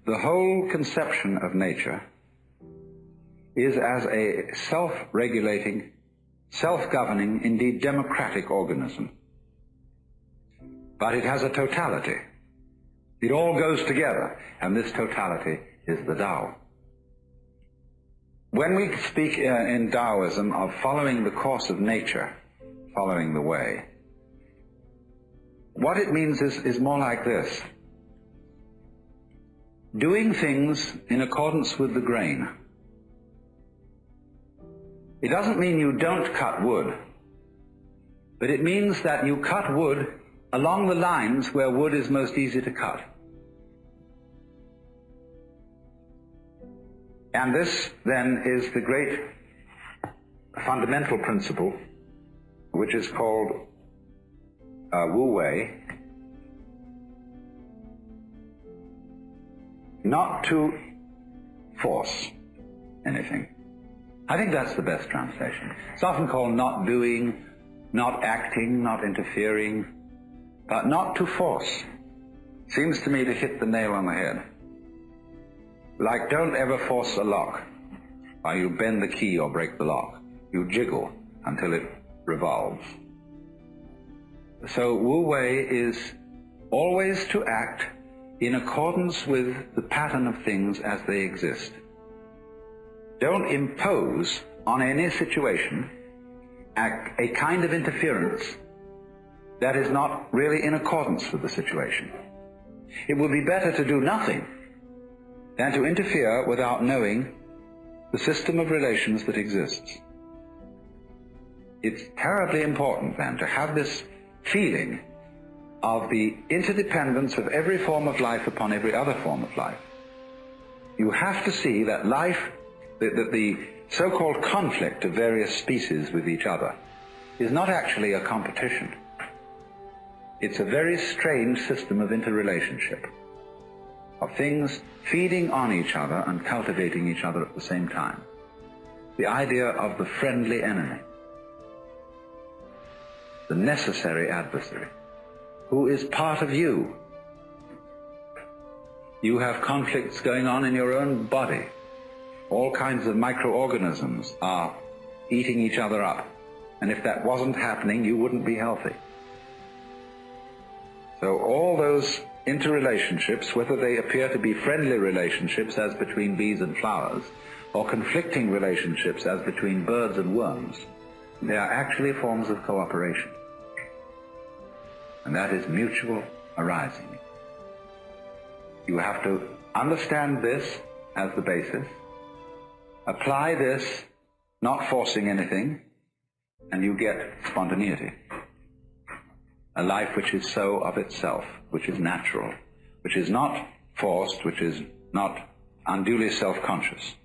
the whole conception of nature is as a self-regulating, self-governing, indeed democratic organism. But it has a totality. It all goes together, and this totality is the Tao. When we speak in Taoism of following the course of nature, following the way, what it means is more like this: doing things in accordance with the grain. It doesn't mean you don't cut wood, but it means that you cut wood along the lines where wood is most easy to cut. And this, then, is the great fundamental principle, which is called Wu Wei, not to force anything. I think that's the best translation. It's often called not doing, not acting, not interfering, but not to force seems to me to hit the nail on the head. Like, don't ever force a lock, or you bend the key or break the lock. You jiggle until it revolves. So Wu Wei is always to act in accordance with the pattern of things as they exist. Don't impose on any situation a kind of interference that is not really in accordance with the situation. It would be better to do nothing than to interfere without knowing the system of relations that exists. It's terribly important, then, to have this feeling of the interdependence of every form of life upon every other form of life. You have to see that life, that the so-called conflict of various species with each other, is not actually a competition. It's a very strange system of interrelationship, of things feeding on each other and cultivating each other at the same time. The idea of the friendly enemy, the necessary adversary, who is part of you. You have conflicts going on in your own body. All kinds of microorganisms are eating each other up. And if that wasn't happening, you wouldn't be healthy. So all those interrelationships, whether they appear to be friendly relationships as between bees and flowers, or conflicting relationships as between birds and worms, they are actually forms of cooperation. And that is mutual arising. You have to understand this as the basis, apply this, not forcing anything, and you get spontaneity. A life which is so of itself, which is natural, which is not forced, which is not unduly self-conscious.